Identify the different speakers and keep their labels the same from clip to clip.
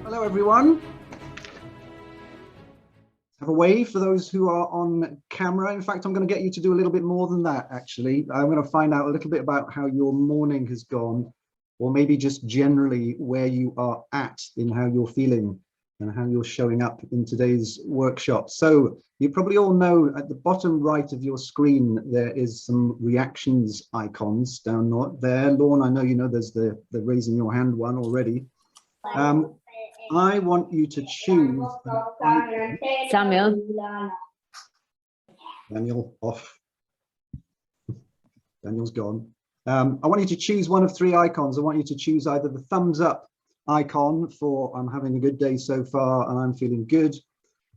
Speaker 1: Hello, everyone. Have a wave for those who are on camera. In fact, I'm going to get you to do a little bit more than that, actually. I'm going to find out a little bit about how your morning has gone, or maybe just generally where you are at in how you're feeling and how you're showing up in today's workshop. So you probably all know at the bottom right of your screen, there is some reactions icons down there. Lorne, I know you know there's the raising your hand one already. I want you to choose
Speaker 2: Samuel.
Speaker 1: Daniel off. Daniel's gone. I want you to choose one of three icons. I want you to choose either the thumbs up icon for I'm having a good day so far and I'm feeling good,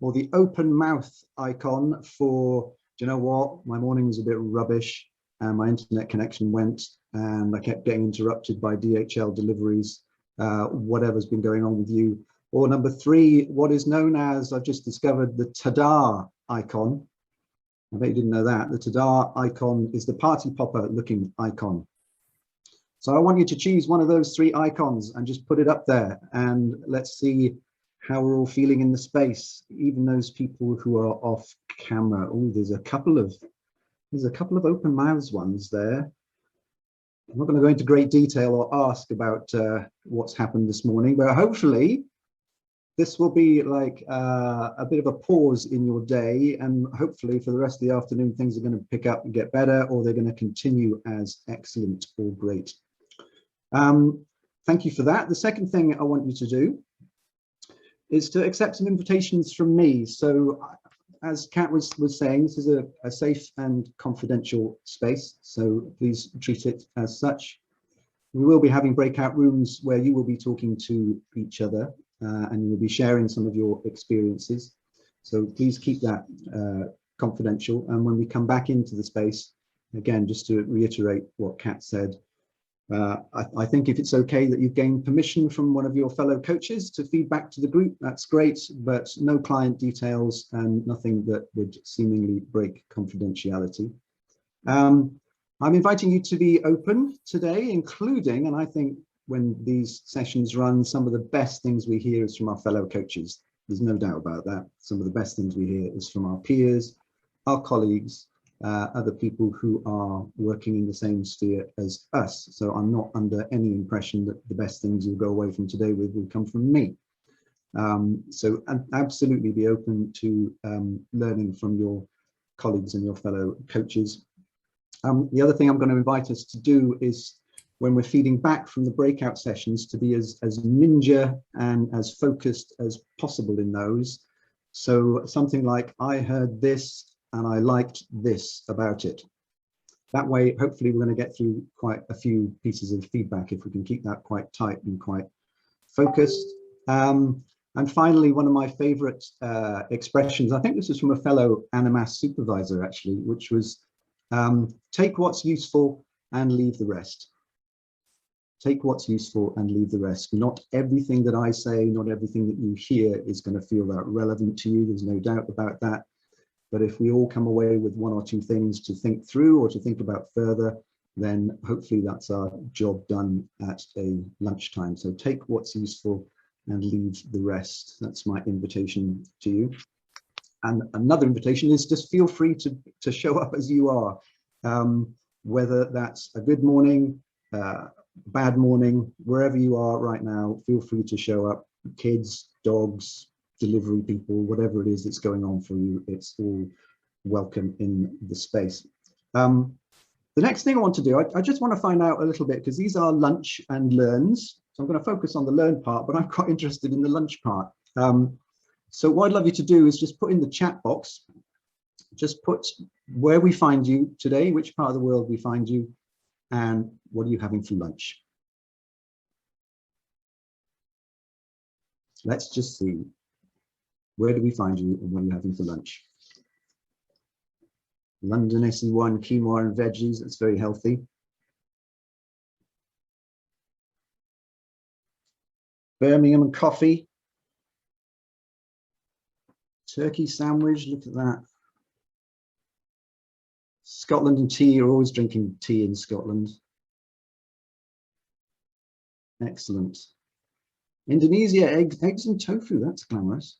Speaker 1: or the open mouth icon for, do you know what, my morning was a bit rubbish and my internet connection went and I kept getting interrupted by DHL deliveries. Whatever's been going on with you. Or number three, what is known as, I've just discovered, the ta-da icon. I bet you didn't know that. The ta-da icon is the party popper looking icon. So I want you to choose one of those three icons and just put it up there, and let's see how we're all feeling in the space, even those people who are off camera. Oh, there's a couple of open mouths ones there. I'm not going to go into great detail or ask about what's happened this morning, but hopefully this will be like a bit of a pause in your day, and hopefully for the rest of the afternoon things are going to pick up and get better, or they're going to continue as excellent or great. Thank you for that. The second thing I want you to do is to accept some invitations from me. So as Kat was saying, this is a safe and confidential space, so please treat it as such. We will be having breakout rooms where you will be talking to each other and you will be sharing some of your experiences. So please keep that confidential. And when we come back into the space, again, just to reiterate what Kat said, I think if it's okay that you've gained permission from one of your fellow coaches to feed back to the group, that's great, but no client details and nothing that would seemingly break confidentiality. I'm inviting you to be open today, including, and I think when these sessions run, some of the best things we hear is from our fellow coaches. There's no doubt about that. Some of the best things we hear is from our peers, our colleagues, other people who are working in the same sphere as us. So I'm not under any impression that the best things you'll go away from today with will come from me. So absolutely be open to learning from your colleagues and your fellow coaches. The other thing I'm going to invite us to do is, when we're feeding back from the breakout sessions, to be as ninja and as focused as possible in those. So something like, I heard this and I liked this about it. That way, hopefully we're going to get through quite a few pieces of feedback if we can keep that quite tight and quite focused. And finally, one of my favorite expressions, I think this was from a fellow Animas supervisor actually, which was take what's useful and leave the rest. Take what's useful and leave the rest. Not everything that I say, not everything that you hear is going to feel that relevant to you. There's no doubt about that. But if we all come away with one or two things to think through or to think about further, then hopefully that's our job done at a lunchtime. So take what's useful and leave the rest. That's my invitation to you. And another invitation is just feel free to show up as you are, whether that's a good morning, bad morning, wherever you are right now, feel free to show up. Kids, dogs, delivery people, whatever it is that's going on for you, it's all welcome in the space. The next thing I want to do, I just want to find out a little bit, because these are lunch and learns. So I'm going to focus on the learn part, but I'm quite interested in the lunch part. So what I'd love you to do is just put in the chat box, just put where we find you today, which part of the world we find you, and what are you having for lunch? Let's just see. Where do we find you and what are you having for lunch? London SE1, quinoa and veggies, that's very healthy. Birmingham and coffee. Turkey sandwich, look at that. Scotland and tea, you're always drinking tea in Scotland. Excellent. Indonesia, eggs and tofu, that's glamorous.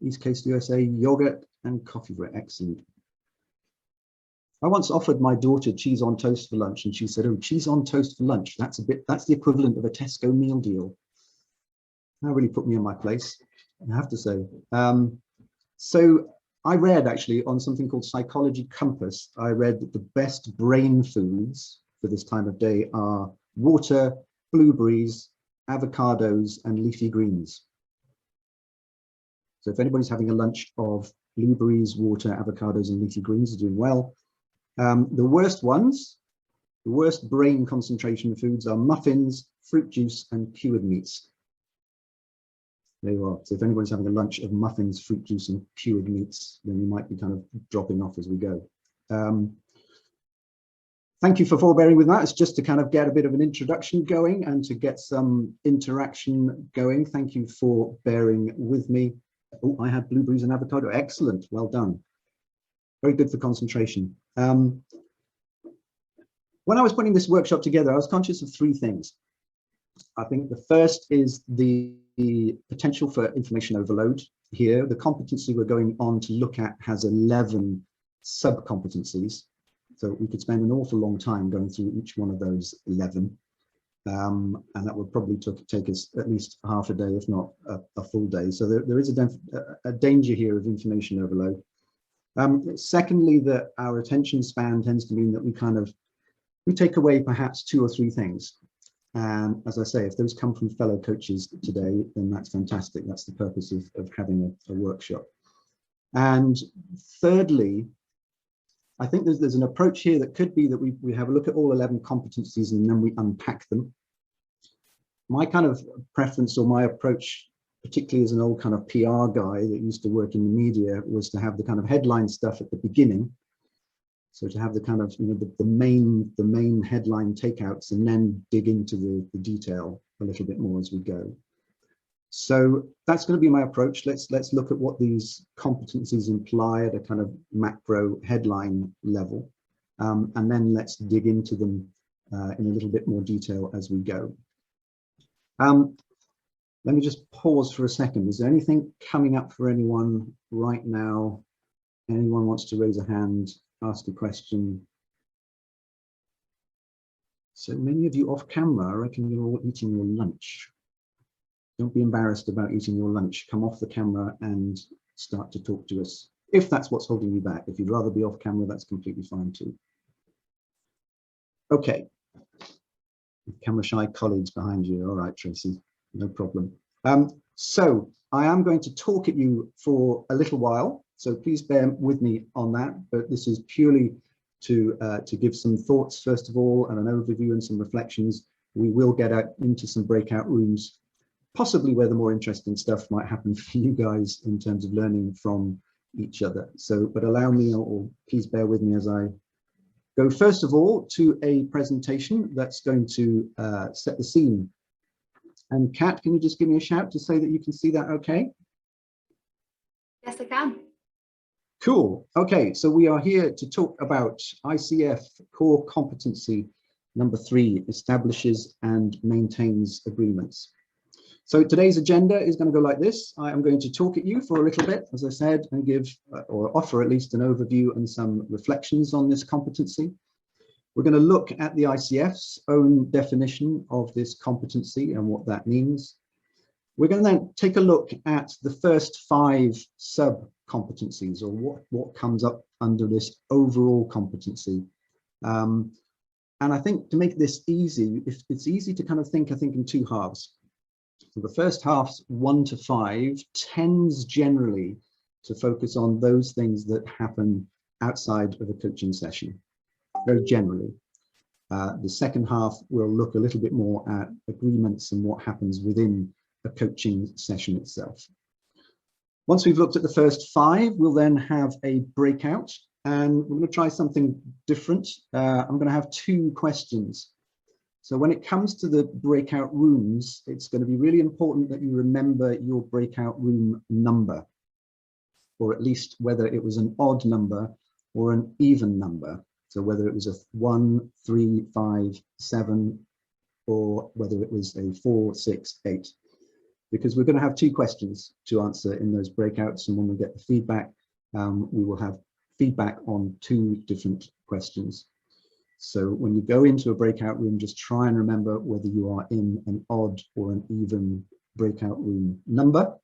Speaker 1: East Coast USA, yogurt and coffee, very excellent. I once offered my daughter cheese on toast for lunch and she said, oh, cheese on toast for lunch, that's the equivalent of a Tesco meal deal. That really put me in my place, I have to say. So I read actually on something called Psychology Compass, I read that the best brain foods for this time of day are water, blueberries, avocados, and leafy greens. So if anybody's having a lunch of blueberries, water, avocados, and leafy greens, are doing well. The worst ones, the worst brain concentration foods are muffins, fruit juice, and cured meats. There you are. So if anybody's having a lunch of muffins, fruit juice, and cured meats, then you might be kind of dropping off as we go. Thank you for forbearing with that. It's just to kind of get a bit of an introduction going and to get some interaction going. Thank you for bearing with me. Oh, I had blueberries and avocado. Excellent. Well done. Very good for concentration. When I was putting this workshop together, I was conscious of three things. I think the first is the potential for information overload here. The competency we're going on to look at has 11 sub-competencies. So we could spend an awful long time going through each one of those 11. And that would probably take us at least half a day, if not a full day. So there is a danger here of information overload. Secondly, that our attention span tends to mean that we take away perhaps 2 or 3 things. And as I say, if those come from fellow coaches today, then that's fantastic. That's the purpose of having a workshop. And thirdly, I think there's an approach here that could be that we have a look at all 11 competencies and then we unpack them. My kind of preference or my approach, particularly as an old kind of PR guy that used to work in the media, was to have the kind of headline stuff at the beginning. So to have the kind of, the main headline takeouts and then dig into the detail a little bit more as we go. So that's going to be my approach. Let's look at what these competencies imply at a kind of macro headline level, and then let's dig into them in a little bit more detail as we go. Let me just pause for a second. Is there anything coming up for anyone right now? Anyone wants to raise a hand, ask a question? So many of you off camera, I reckon you're all eating your lunch. Don't be embarrassed about eating your lunch. Come off the camera and start to talk to us, if that's what's holding you back. If you'd rather be off camera, that's completely fine too. Okay. Camera shy colleagues behind you. All right, Tracy, no problem. So I am going to talk at you for a little while, so please bear with me on that, but this is purely to give some thoughts, first of all, and an overview and some reflections. We will get out into some breakout rooms, possibly where the more interesting stuff might happen for you guys in terms of learning from each other. So, but allow me, or please bear with me as I go first of all to a presentation that's going to set the scene. And Kat, can you just give me a shout to say that you can see that okay?
Speaker 3: Yes, I can.
Speaker 1: Cool. Okay, so we are here to talk about ICF core competency number 3, establishes and maintains agreements. So today's agenda is going to go like this. I am going to talk at you for a little bit, as I said, and give or offer at least an overview and some reflections on this competency. We're going to look at the ICF's own definition of this competency and what that means. We're going to then take a look at the first 5 sub-competencies, or what comes up under this overall competency. And I think to make this easy, it's easy to kind of think, I think, in 2 halves. So the first half, 1 to 5, tends generally to focus on those things that happen outside of a coaching session, very generally. The second half will look a little bit more at agreements and what happens within a coaching session itself. Once we've looked at the first 5, we'll then have a breakout, and we're going to try something different. I'm going to have 2 questions. So when it comes to the breakout rooms, it's going to be really important that you remember your breakout room number, or at least whether it was an odd number or an even number. So whether it was a 1, 3, 5, 7, or whether it was a 4, 6, 8. Because we're going to have 2 questions to answer in those breakouts, and when we get the feedback, we will have feedback on 2 different questions. So when you go into a breakout room, just try and remember whether you are in an odd or an even breakout room number.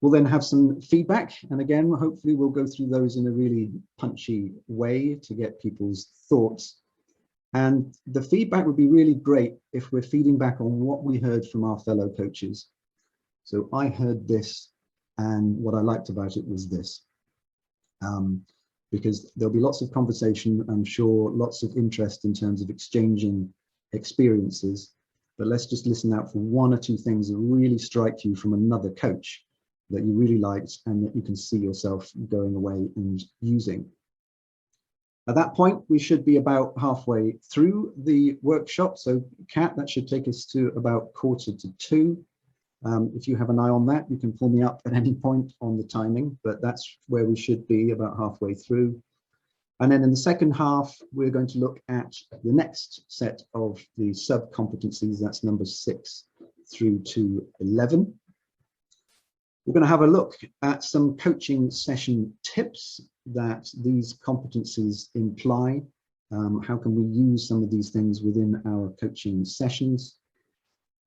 Speaker 1: We'll then have some feedback, and again, hopefully we'll go through those in a really punchy way to get people's thoughts. And the feedback would be really great if we're feeding back on what we heard from our fellow coaches. So I heard this, and what I liked about it was this. Because there'll be lots of conversation, I'm sure, lots of interest in terms of exchanging experiences, but let's just listen out for 1 or 2 things that really strike you from another coach that you really liked and that you can see yourself going away and using. At that point, we should be about halfway through the workshop. So Kat, that should take us to about 1:45. If you have an eye on that, you can pull me up at any point on the timing, but that's where we should be, about halfway through. And then in the second half, we're going to look at the next set of the sub-competencies, that's numbers 6 through to 11. We're going to have a look at some coaching session tips that these competencies imply. How can we use some of these things within our coaching sessions?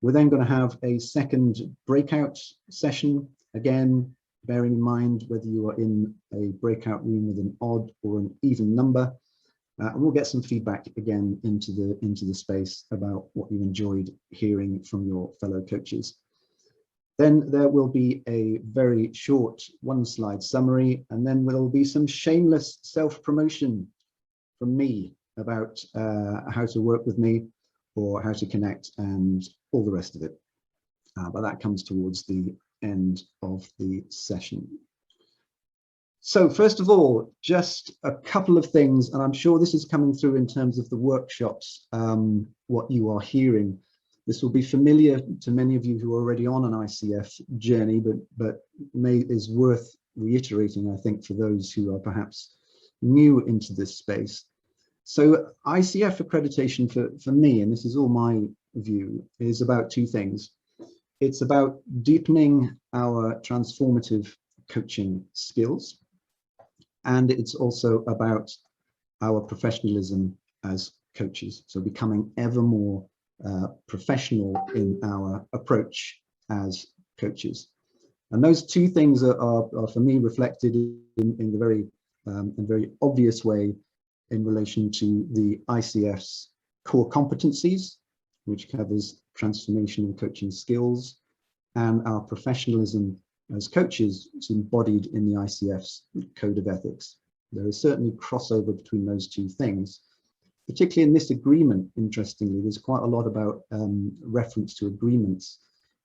Speaker 1: We're then going to have a second breakout session, again, bearing in mind whether you are in a breakout room with an odd or an even number. And we'll get some feedback again into the space about what you enjoyed hearing from your fellow coaches. Then there will be a very short 1-slide summary, and then there will be some shameless self-promotion from me about how to work with me or how to connect and all the rest of it. But that comes towards the end of the session. So first of all, just a couple of things, and I'm sure this is coming through in terms of the workshops, what you are hearing. This will be familiar to many of you who are already on an ICF journey, but is worth reiterating, I think, for those who are perhaps new into this space. So ICF accreditation for me, and this is all my view, is about 2 things. It's about deepening our transformative coaching skills, and it's also about our professionalism as coaches. So becoming ever more professional in our approach as coaches. And those 2 things are for me reflected in the very obvious way in relation to the ICF's core competencies, which covers transformational coaching skills, and our professionalism as coaches is embodied in the ICF's code of ethics. There is certainly crossover between those 2 things. Particularly in this agreement, interestingly, there's quite a lot about reference to agreements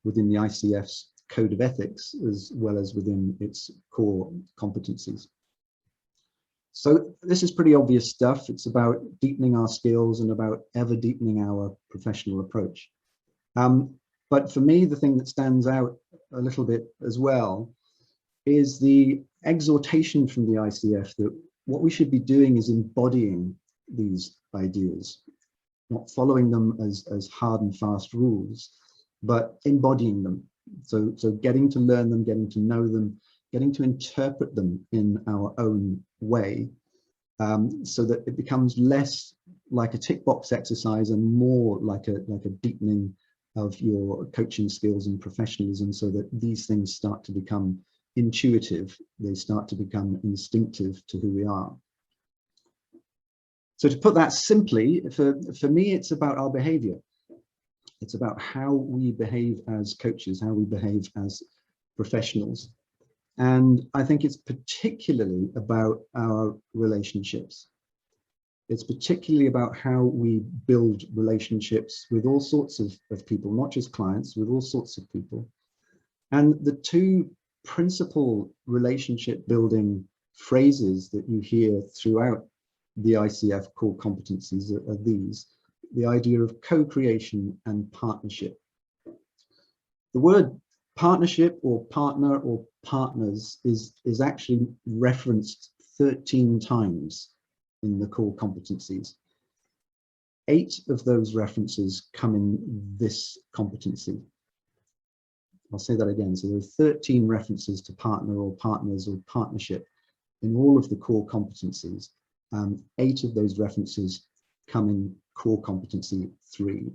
Speaker 1: within the ICF's code of ethics, as well as within its core competencies. So this is pretty obvious stuff. It's about deepening our skills and about ever deepening our professional approach. But for me, the thing that stands out a little bit as well is the exhortation from the ICF that what we should be doing is embodying these ideas, not following them as hard and fast rules, but embodying them. So getting to learn them, getting to know them, getting to interpret them in our own way, so that it becomes less like a tick box exercise and more like a deepening of your coaching skills and professionalism, so that these things start to become intuitive, they start to become instinctive to who we are. So to put that simply, for me, it's about our behavior. It's about how we behave as coaches, how we behave as professionals. And I think it's particularly about our relationships. It's particularly about how we build relationships with all sorts of people, not just clients, with all sorts of people. And the 2 principal relationship building phrases that you hear throughout the ICF core competencies are these: the idea of co-creation and partnership. The word partnership or partner or partners is actually referenced 13 times in the core competencies. 8 of those references come in this competency. I'll say that again. So there are 13 references to partner or partners or partnership in all of the core competencies. 8 of those references come in core competency 3.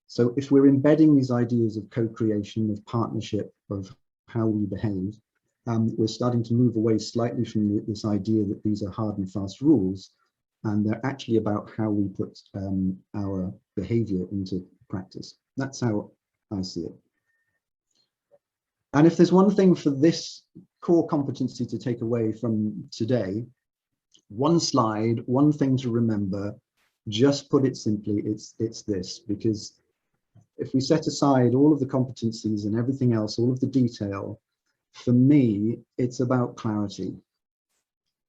Speaker 1: So if we're embedding these ideas of co-creation, of partnership, of how we behave, we're starting to move away slightly from this idea that these are hard and fast rules, and they're actually about how we put our behavior into practice. That's how I see it. And if there's one thing for this core competency to take away from today, one slide, one thing to remember, just put it simply, it's this, because if we set aside all of the competencies and everything else, all of the detail, for me, it's about clarity.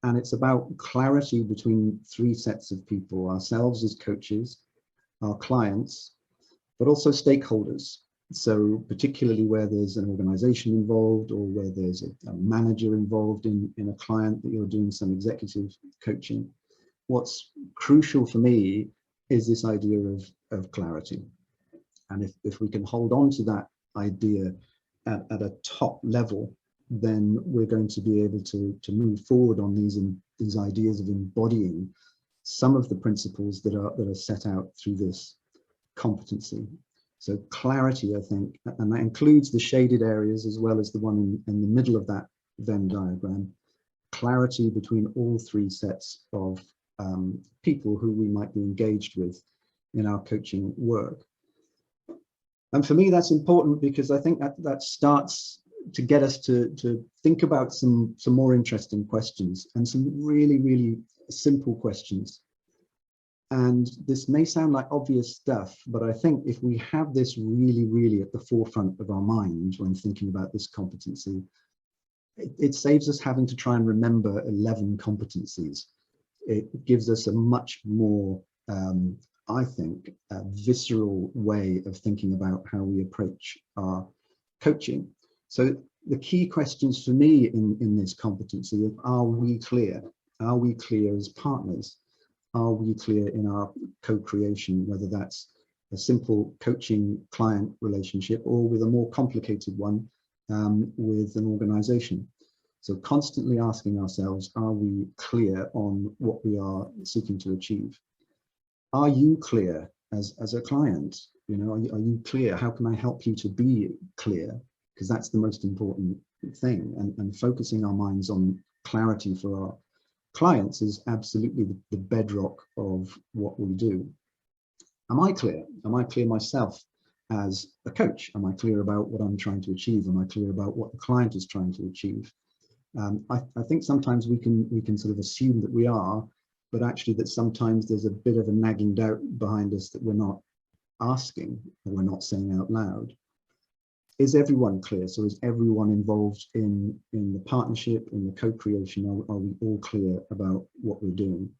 Speaker 1: And it's about clarity between 3 sets of people, ourselves as coaches, our clients, but also stakeholders. So particularly where there's an organization involved, or where there's a manager involved in a client that you're doing some executive coaching, what's crucial for me is this idea of clarity. And if we can hold on to that idea at a top level, then we're going to be able to move forward on these ideas of embodying some of the principles that are set out through this competency. So clarity, I think, and that includes the shaded areas as well as the one in the middle of that Venn diagram, clarity between all 3 sets of people who we might be engaged with in our coaching work. And for me, that's important because I think that starts to get us to think about some more interesting questions, and some really, really simple questions. And this may sound like obvious stuff, but I think if we have this really, really at the forefront of our mind when thinking about this competency, it saves us having to try and remember 11 competencies. It gives us a much more, I think, a visceral way of thinking about how we approach our coaching. So the key questions for me in this competency are we clear? Are we clear as partners? Are we clear in our co-creation, whether that's a simple coaching client relationship or with a more complicated one with an organization? So constantly asking ourselves, are we clear on what we are seeking to achieve? Are you clear as a client? You know, are you clear? How can I help you to be clear? Because that's the most important thing. And focusing our minds on clarity for our clients is absolutely the bedrock of what we do. Am I clear? Am I clear myself as a coach? Am I clear about what I'm trying to achieve? Am I clear about what the client is trying to achieve? I think sometimes we can sort of assume that we are, but actually that sometimes there's a bit of a nagging doubt behind us that we're not asking, or we're not saying out loud. Is everyone clear? So is everyone involved in the partnership, in the co-creation? Are we all clear about what we're doing?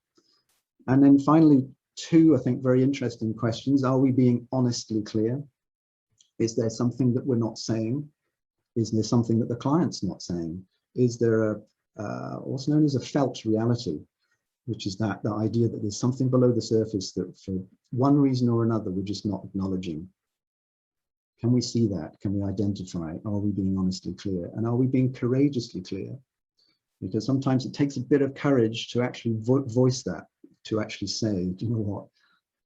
Speaker 1: And then finally, 2, I think, very interesting questions. Are we being honestly clear? Is there something that we're not saying? Is there something that the client's not saying? Is there what's known as a felt reality, which is the idea that there's something below the surface that for one reason or another, we're just not acknowledging? Can we see that? Can we identify? Are we being honestly clear? And are we being courageously clear? Because sometimes it takes a bit of courage to actually voice that, to actually say, do you know what?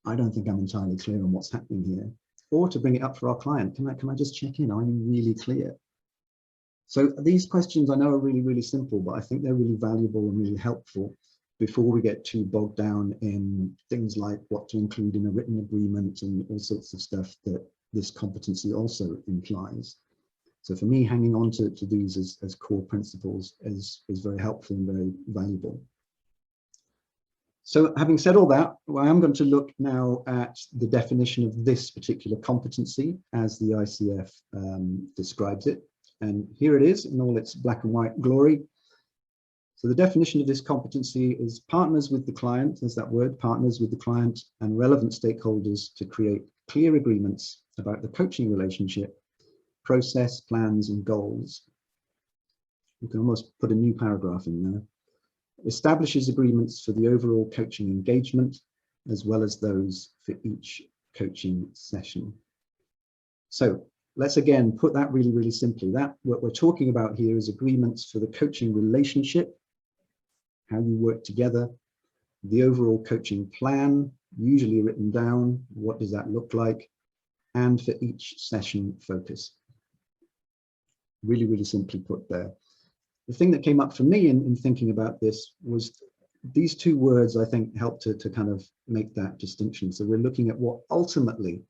Speaker 1: I don't think I'm entirely clear on what's happening here. Or to bring it up for our client. Can I just check in? Are you really clear? So these questions I know are really, really simple, but I think they're really valuable and really helpful before we get too bogged down in things like what to include in a written agreement and all sorts of stuff that this competency also implies. So for me, hanging on to these as core principles is very helpful and very valuable. So having said all that, well, I am going to look now at the definition of this particular competency as the ICF describes it. And here it is in all its black and white glory. So the definition of this competency is partners with the client, there's that word, partners with the client and relevant stakeholders to create clear agreements about the coaching relationship, process, plans, and goals. You can almost put a new paragraph in there. Establishes agreements for the overall coaching engagement as well as those for each coaching session. So let's again put that really, really simply. That what we're talking about here is agreements for the coaching relationship, how you work together, the overall coaching plan, usually written down, what does that look like, and for each session focus. Really, really simply put there. The thing that came up for me in thinking about this was these two words, I think, help to kind of make that distinction. So we're looking at what ultimately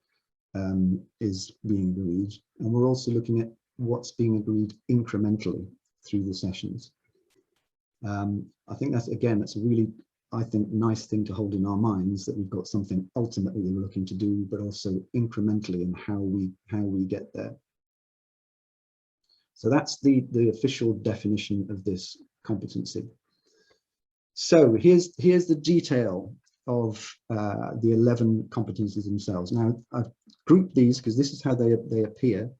Speaker 1: is being agreed, and we're also looking at what's being agreed incrementally through the sessions. I think that's, again, that's a really, I think, nice thing to hold in our minds, that we've got something ultimately that we're looking to do, but also incrementally in how we get there. So that's the official definition of this competency. So here's the detail of the 11 competencies themselves. Now I've grouped these because this is how they appear.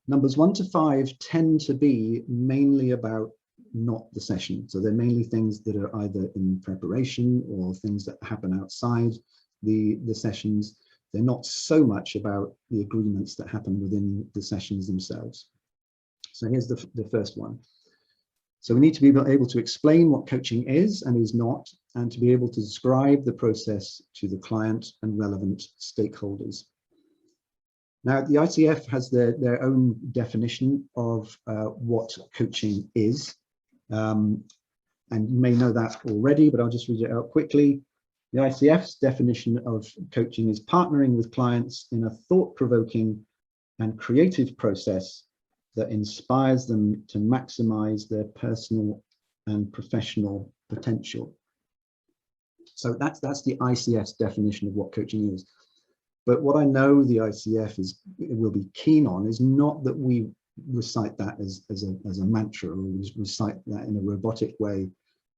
Speaker 1: Numbers 1 to 5 tend to be mainly about not the session. So they're mainly things that are either in preparation or things that happen outside the sessions. They're not so much about the agreements that happen within the sessions themselves. So here's the first one. So we need to be able to explain what coaching is and is not, and to be able to describe the process to the client and relevant stakeholders. Now, the ICF has their own definition of what coaching is. And you may know that already, but I'll just read it out quickly. The ICF's definition of coaching is partnering with clients in a thought-provoking and creative process that inspires them to maximize their personal and professional potential. So that's the ICF's definition of what coaching is. But what I know the ICF will be keen on is not that we recite that as a mantra, or we recite that in a robotic way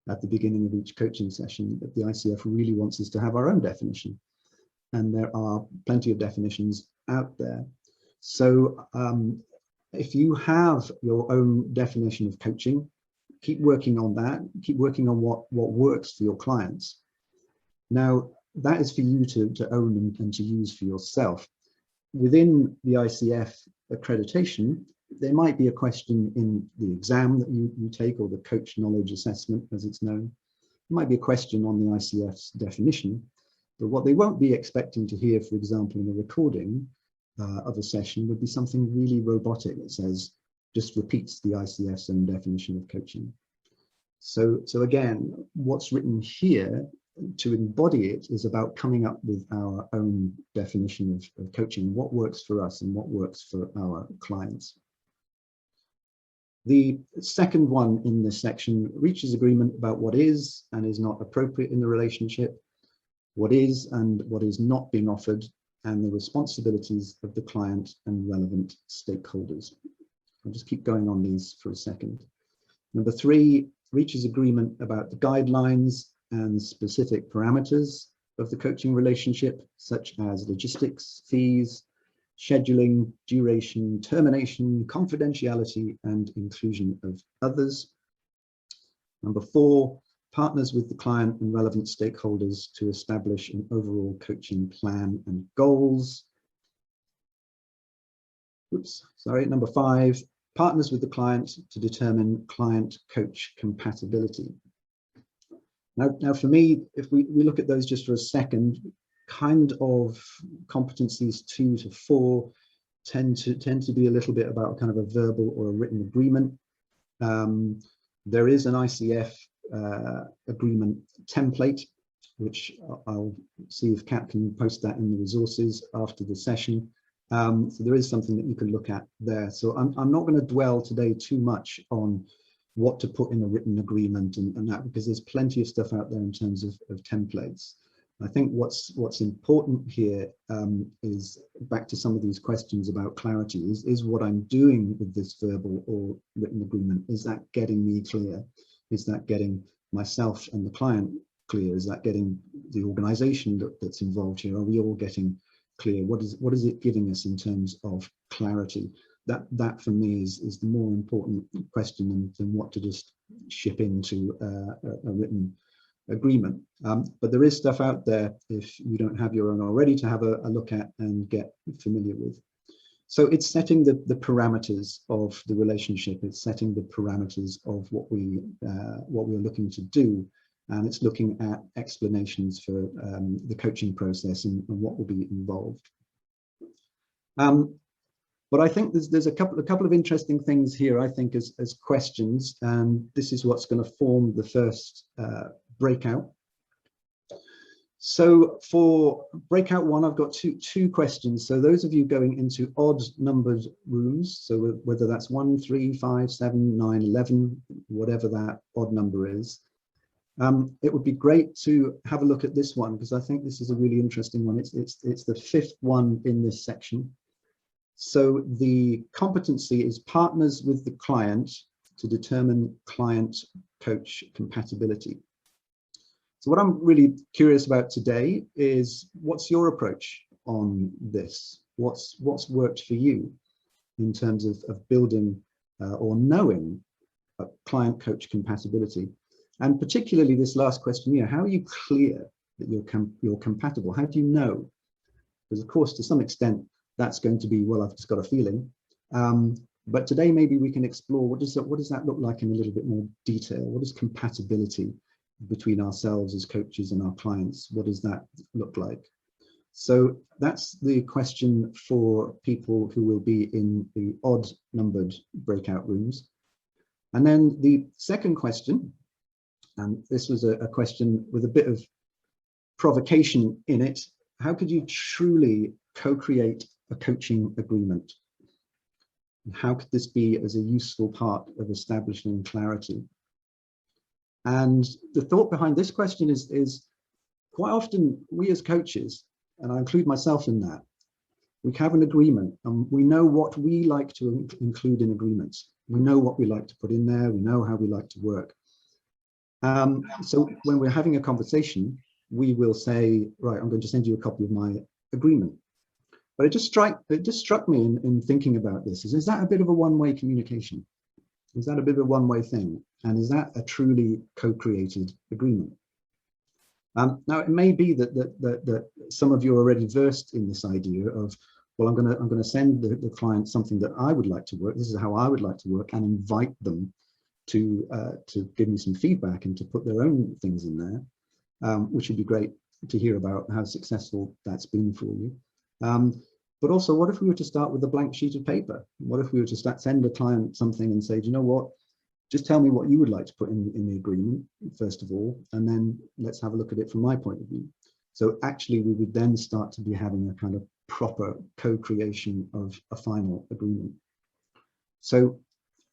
Speaker 1: at the beginning of each coaching session. But the ICF really wants us to have our own definition, and there are plenty of definitions out there. So if you have your own definition of coaching, keep working on that. Keep working on what works for your clients. Now, that is for you to own and to use for yourself. Within the ICF accreditation, there might be a question in the exam that you take, or the coach knowledge assessment as it's known. There might be a question on the ICF's definition, but what they won't be expecting to hear, for example, in a recording of a session, would be something really robotic that says, just repeats the ICF's own definition of coaching. So again, what's written here to embody it is about coming up with our own definition of coaching, what works for us and what works for our clients. The second one in this section reaches agreement about what is and is not appropriate in the relationship, what is and what is not being offered, and the responsibilities of the client and relevant stakeholders. I'll just keep going on these for a second. Number 3 reaches agreement about the guidelines and specific parameters of the coaching relationship, such as logistics, fees, scheduling, duration, termination, confidentiality, and inclusion of others. Number 4 partners with the client and relevant stakeholders to establish an overall coaching plan and goals. Number 5, partners with the client to determine client-coach compatibility. Now, for me, if we look at those just for a second, kind of competencies 2 to 4 tend to be a little bit about kind of a verbal or a written agreement. There is an ICF agreement template, which I'll see if Kat can post that in the resources after the session. So there is something that you can look at there. So I'm not going to dwell today too much on what to put in a written agreement and that, because there's plenty of stuff out there in terms of templates. I think what's important here is, back to some of these questions about clarity, is what I'm doing with this verbal or written agreement, is that getting me clear? Is that getting myself and the client clear? Is that getting the organization that's involved here? Are we all getting clear? What is it giving us in terms of clarity? That for me is the more important question than what to just ship into a written agreement. But there is stuff out there if you don't have your own already to have a look at and get familiar with. So it's setting the parameters of the relationship. It's setting the parameters of what we're looking to do, and it's looking at explanations for the coaching process and what will be involved. But I think there's a couple of interesting things here, I think, as questions, and this is what's going to form the first breakout. So for breakout one, I've got two questions. So those of you going into odd numbered rooms, so whether that's 1, 3, 5, 7, 9, 11, whatever that odd number is, it would be great to have a look at this one, because I think this is a really interesting one. It's the 5th one in this section. So the competency is partners with the client to determine client-coach compatibility. So what I'm really curious about today is, what's your approach on this? What's worked for you in terms of building or knowing client-coach compatibility? And particularly this last question here, how are you clear that you're compatible? How do you know? Because of course, to some extent, that's going to be, well, I've just got a feeling. But today, maybe we can explore what does that look like in a little bit more detail? What is compatibility between ourselves as coaches and our clients? What does that look like? So that's the question for people who will be in the odd numbered breakout rooms. And then the second question, and this was a question with a bit of provocation in it. How could you truly co-create a coaching agreement? And how could this be as a useful part of establishing clarity? And the thought behind this question is quite often we as coaches, and I include myself in that, we have an agreement and we know what we like to include in agreements. We know what we like to put in there. We know how we like to work. So when we're having a conversation, we will say, right, I'm going to send you a copy of my agreement. But it just struck me in thinking about this, is that a bit of a one-way communication? Is that a bit of a one-way thing? And is that a truly co-created agreement? Now, it may be that some of you are already versed in this idea of, well, I'm going to send the client something that I would like to work. This is how I would like to work, and invite them to give me some feedback and to put their own things in there, which would be great to hear about how successful that's been for you. But also, what if we were to start with a blank sheet of paper? What if we were to send a client something and say, do you know what? Just tell me what you would like to put in the agreement, first of all, and then let's have a look at it from my point of view. So actually, we would then start to be having a kind of proper co-creation of a final agreement. So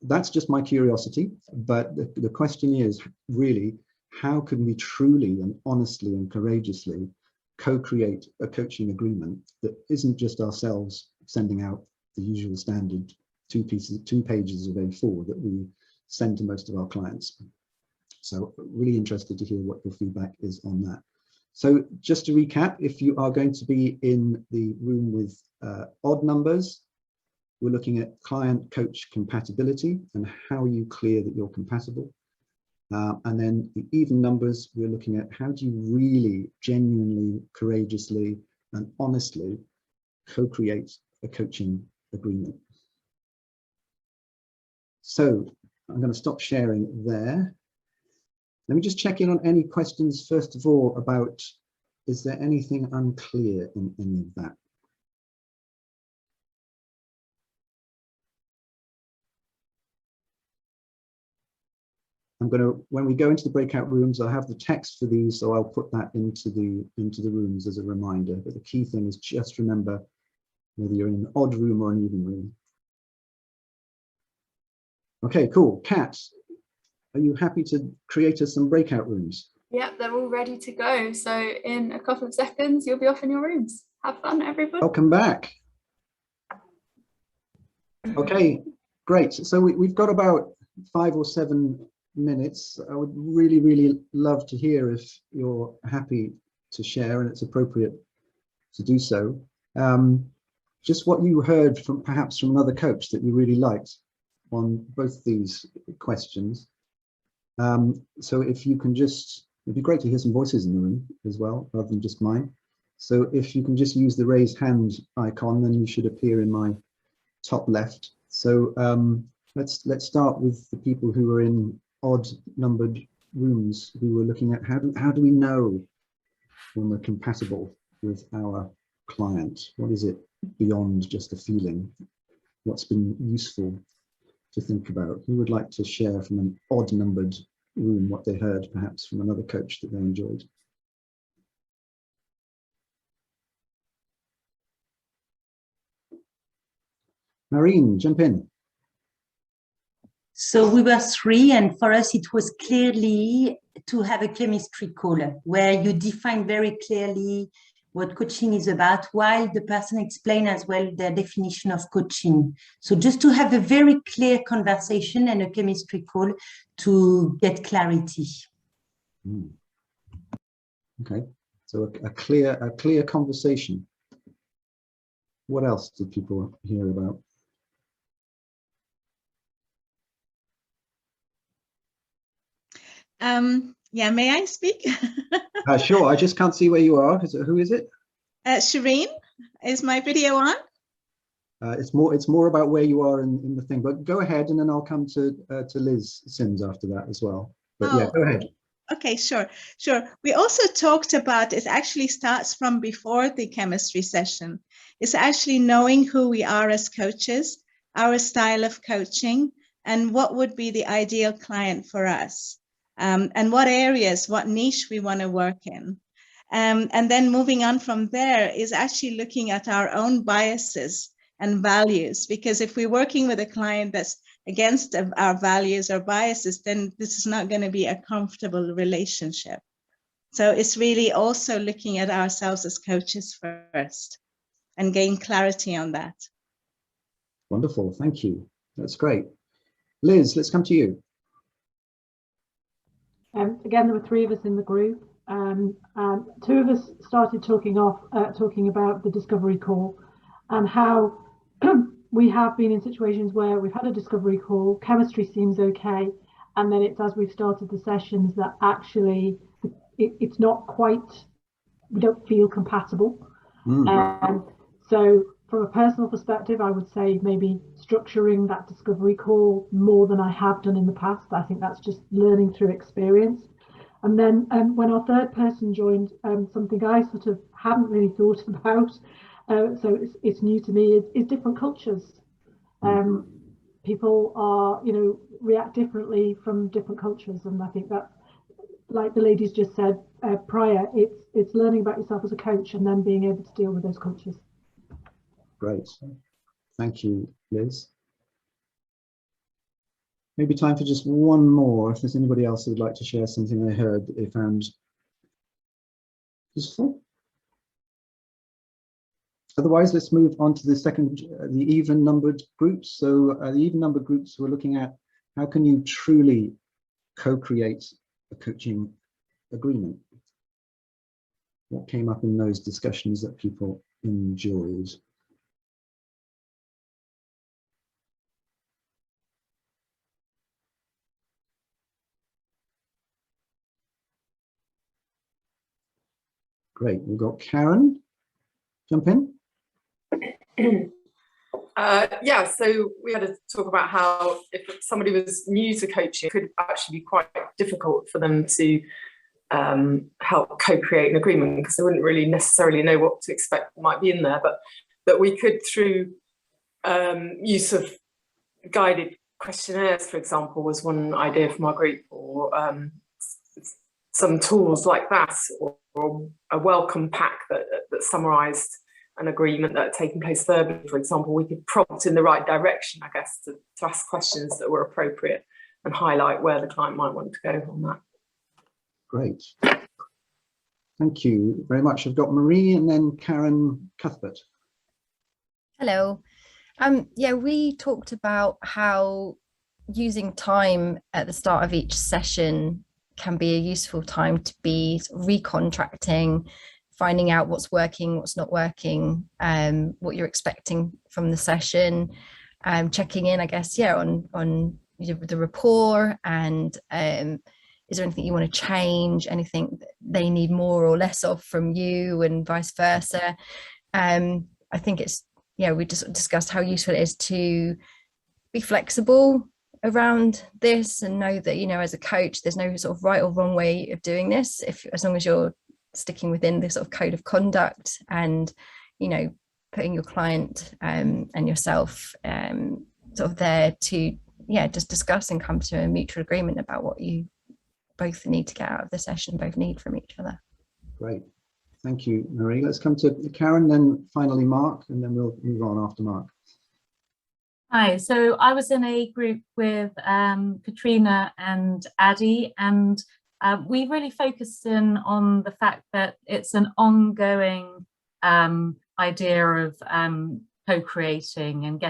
Speaker 1: that's just my curiosity, but the question is really, how can we truly and honestly and courageously co-create a coaching agreement that isn't just ourselves sending out the usual standard 2 pages of A4 that we send to most of our clients? So really interested to hear what your feedback is on that. So just to recap, if you are going to be in the room with odd numbers, we're looking at client-coach compatibility and how are you clear that you're compatible. And then the even numbers, we're looking at how do you really, genuinely, courageously, and honestly co-create a coaching agreement. So I'm going to stop sharing there. Let me just check in on any questions, first of all, about, is there anything unclear in any of that? I'm going to, when we go into the breakout rooms, I'll have the text for these, so I'll put that into the rooms as a reminder. But the key thing is just remember whether you're in an odd room or an even room. Okay, cool. Kat, are you happy to create us some breakout rooms?
Speaker 3: Yep, they're all ready to go. So in a couple of seconds, you'll be off in your rooms. Have fun, everybody.
Speaker 1: Welcome back. Okay, great. So we've got about 5 or 7 minutes. I would really, really love to hear if you're happy to share and it's appropriate to do so. Just what you heard from perhaps from another coach that you really liked on both these questions. So if you can just It'd be great to hear some voices in the room as well, rather than just mine. So if you can just use the raise hand icon, then you should appear in my top left. So let's start with the people who are in odd numbered rooms, who were looking at how do we know when we're compatible with our client? What is it beyond just a feeling? What's been useful to think about? Who would like to share from an odd numbered room what they heard perhaps from another coach that they enjoyed? Marine, jump in.
Speaker 4: So we were three, and for us it was clearly to have a chemistry call where you define very clearly what coaching is about, while the person explained as well their definition of coaching. So just to have a very clear conversation and a chemistry call to get clarity.
Speaker 1: Okay, so a clear conversation. What else did people hear about?
Speaker 5: Yeah, may I speak?
Speaker 1: Sure, I just can't see where you are. Who is it?
Speaker 5: Shireen, is my video on?
Speaker 1: It's more about where you are in the thing, but go ahead, and then I'll come to Liz Sims after that as well. But yeah, go ahead.
Speaker 5: Okay, sure. We also talked about, it actually starts from before the chemistry session. It's actually knowing who we are as coaches, our style of coaching, and what would be the ideal client for us. And what areas, what niche we want to work in. And then moving on from there is actually looking at our own biases and values, because if we're working with a client that's against our values or biases, then this is not going to be a comfortable relationship. So it's really also looking at ourselves as coaches first and gain clarity on that.
Speaker 1: Wonderful, thank you. That's great. Liz, let's come to you.
Speaker 6: Again, there were three of us in the group. Two of us started talking about the discovery call and how we have been in situations where we've had a discovery call, chemistry seems okay, and then it's as we've started the sessions that actually it's not quite, we don't feel compatible. So from a personal perspective, I would say maybe structuring that discovery call more than I have done in the past. I think that's just learning through experience. And then when our third person joined, something I sort of hadn't really thought about, so it's new to me, is different cultures. People are, react differently from different cultures. And I think that, like the ladies just said prior, it's learning about yourself as a coach and then being able to deal with those cultures.
Speaker 1: Great, thank you, Liz. Maybe time for just one more, if there's anybody else who would like to share something they heard that they found useful. Otherwise, let's move on to the second, the even numbered groups. So the even numbered groups, we're looking at how can you truly co-create a coaching agreement? What came up in those discussions that people enjoyed? Great, we've got Karen, jump in.
Speaker 7: Yeah, so we had to talk about how if somebody was new to coaching, it could actually be quite difficult for them to help co-create an agreement because they wouldn't really necessarily know what to expect might be in there, but that we could, through use of guided questionnaires, for example, was one idea from our group, or some tools like that, or a welcome pack that summarised an agreement that had taken place verbally, for example. We could prompt in the right direction, I guess, to ask questions that were appropriate and highlight where the client might want to go on that.
Speaker 1: Great. Thank you very much. I've got Marie and then Karen Cuthbert.
Speaker 2: Hello. Yeah, we talked about how using time at the start of each session can be a useful time to be recontracting, finding out what's working, what's not working, what you're expecting from the session, checking in, I guess, yeah, on the rapport and is there anything you want to change, anything that they need more or less of from you, and vice versa. I think it's, we just discussed how useful it is to be flexible around this and know that, as a coach, there's no sort of right or wrong way of doing this, as long as you're sticking within this sort of code of conduct and, putting your client and yourself sort of there to, just discuss and come to a mutual agreement about what you both need to get out of the session, both need from each other.
Speaker 1: Great. Thank you, Marie. Let's come to Karen, then finally Mark, and then we'll move on after Mark.
Speaker 8: Hi, so I was in a group with Katrina and Addy, and we really focused in on the fact that it's an ongoing idea of co-creating and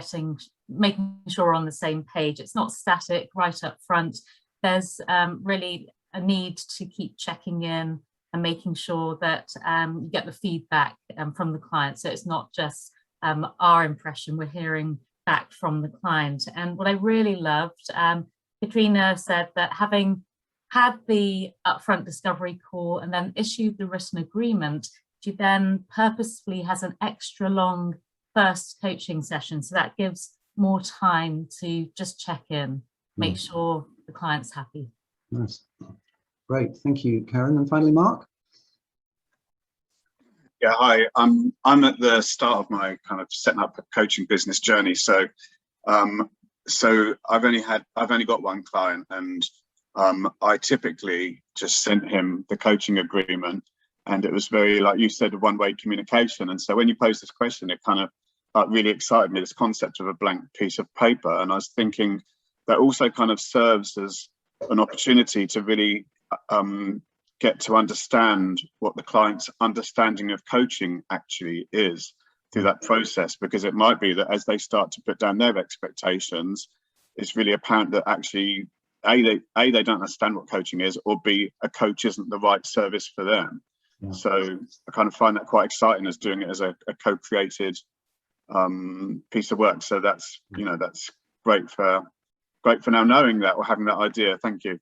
Speaker 8: making sure we're on the same page. It's not static right up front. There's really a need to keep checking in and making sure that you get the feedback from the client. So it's not just our impression, we're hearing back from the client. And what I really loved, Katrina said that having had the upfront discovery call and then issued the written agreement, she then purposefully has an extra long first coaching session. So that gives more time to just check in, make sure the client's happy.
Speaker 1: Nice. Great. Thank you, Karen. And finally, Mark.
Speaker 9: Yeah, hi. I'm at the start of my kind of setting up a coaching business journey. So I've only got one client, and I typically just sent him the coaching agreement, and it was very, like you said, a one-way communication. And so when you posed this question, it kind of really excited me, this concept of a blank piece of paper. And I was thinking that also kind of serves as an opportunity to really get to understand what the client's understanding of coaching actually is through that process, because it might be that as they start to put down their expectations, it's really apparent that actually A, they don't understand what coaching is, or B, a coach isn't the right service for them. Yeah. So I kind of find that quite exciting as doing it as a co-created piece of work. So that's, that's great for now knowing that, or having that idea. Thank you.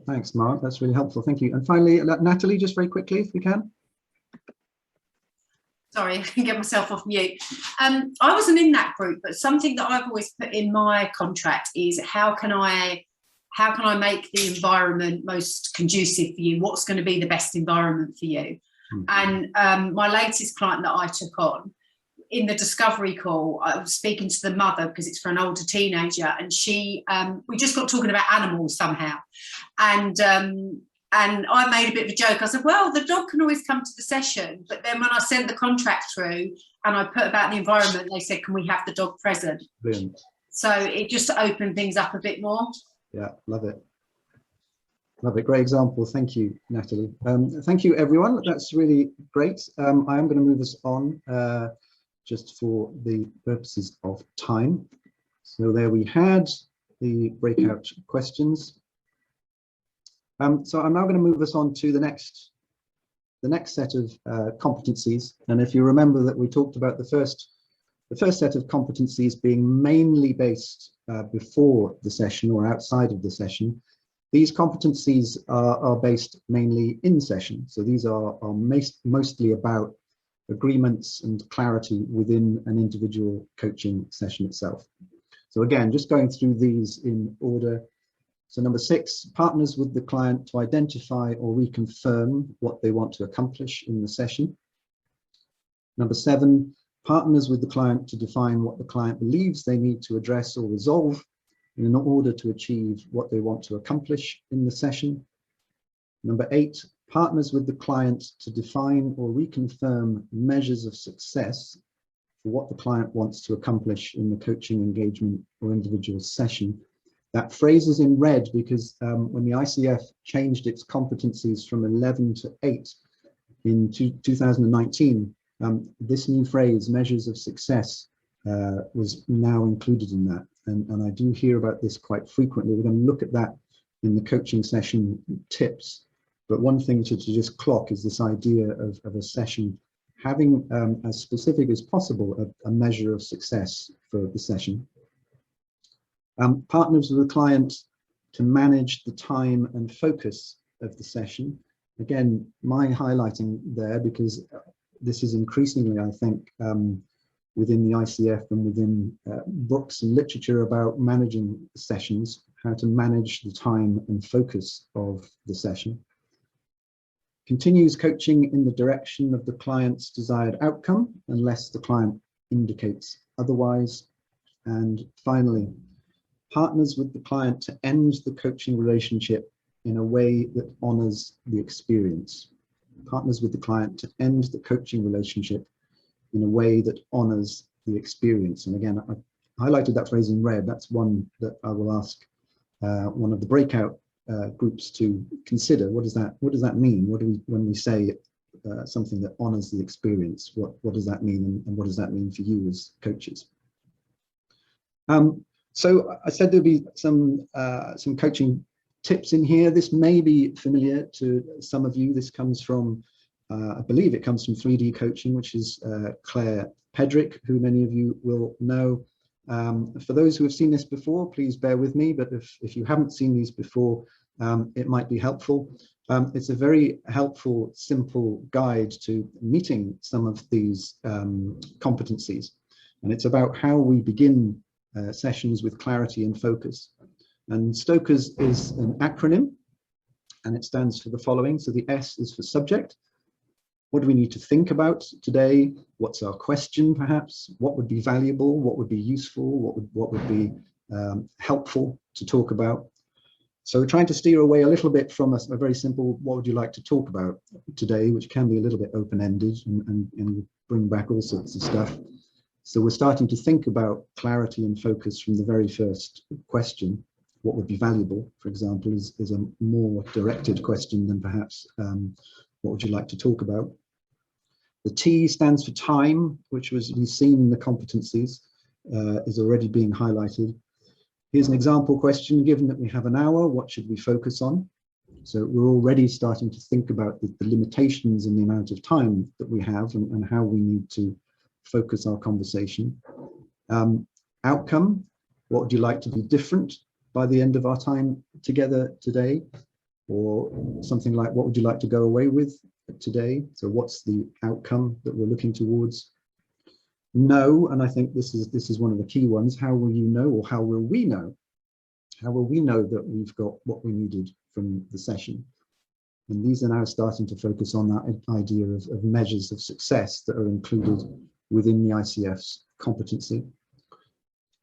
Speaker 1: Thanks, Mark. That's really helpful. Thank you. And finally, Natalie, just very quickly, if we can.
Speaker 10: Sorry, I can get myself off mute. I wasn't in that group, but something that I've always put in my contract is how can I make the environment most conducive for you? What's going to be the best environment for you? And my latest client that I took on, in the discovery call, I was speaking to the mother because it's for an older teenager, and we just got talking about animals somehow, and I made a bit of a joke. I said, well, the dog can always come to the session, but then when I sent the contract through and I put about the environment, they said, can we have the dog present?
Speaker 1: Brilliant.
Speaker 10: So it just opened things up a bit more.
Speaker 1: Yeah, love it. Love it. Great example. Thank you, Natalie. Thank you, everyone. That's really great. I am going to move us on just for the purposes of time. So there we had the breakout questions. So I'm now going to move us on to the next set of competencies. And if you remember that we talked about the first set of competencies being mainly based before the session or outside of the session, these competencies are based mainly in session. So these are mostly about agreements and clarity within an individual coaching session itself. So again, just going through these in order. So number 6, partners with the client to identify or reconfirm what they want to accomplish in the session. Number 7, partners with the client to define what the client believes they need to address or resolve in order to achieve what they want to accomplish in the session. Number 8, partners with the client to define or reconfirm measures of success for what the client wants to accomplish in the coaching engagement or individual session. That phrase is in red because when the ICF changed its competencies from 11 to 8 in 2019, this new phrase, measures of success, was now included in that. And I do hear about this quite frequently. We're going to look at that in the coaching session tips. But one thing to just clock is this idea of a session having as specific as possible a measure of success for the session. Partners with the client to manage the time and focus of the session. Again, my highlighting there, because this is increasingly, I think, within the ICF and within books and literature about managing sessions, how to manage the time and focus of the session. Continues coaching in the direction of the client's desired outcome, unless the client indicates otherwise. And finally, partners with the client to end the coaching relationship in a way that honors the experience. Partners with the client to end the coaching relationship in a way that honors the experience. And again, I highlighted that phrase in red. That's one that I will ask one of the breakout groups to consider. What does that mean? What do we, when we say something that honors the experience, what does that mean, and what does that mean for you as coaches? So I said there'll be some coaching tips in here. This may be familiar to some of you. This comes from, I believe it comes from 3D Coaching, which is Claire Pedrick, who many of you will know. For those who have seen this before, please bear with me, but if you haven't seen these before, it might be helpful. It's a very helpful, simple guide to meeting some of these competencies. And it's about how we begin sessions with clarity and focus. And Stoker's is an acronym, and it stands for the following. So the S is for subject. What do we need to think about today? What's our question, perhaps? What would be valuable? What would be useful? What would be helpful to talk about? So we're trying to steer away a little bit from a very simple, what would you like to talk about today, which can be a little bit open-ended and bring back all sorts of stuff. So we're starting to think about clarity and focus from the very first question. What would be valuable, for example, is a more directed question than perhaps what would you like to talk about. The T stands for time, which was, you've seen in the competencies, is already being highlighted. Here's an example question: given that we have an hour, what should we focus on? So we're already starting to think about the limitations in the amount of time that we have and how we need to focus our conversation. Outcome: what would you like to be different by the end of our time together today? Or something like, what would you like to go away with today? So what's the outcome that we're looking towards? Know, and I think this is one of the key ones. How will you know, or how will we know? How will we know that we've got what we needed from the session? And these are now starting to focus on that idea of measures of success that are included within the ICF's competency.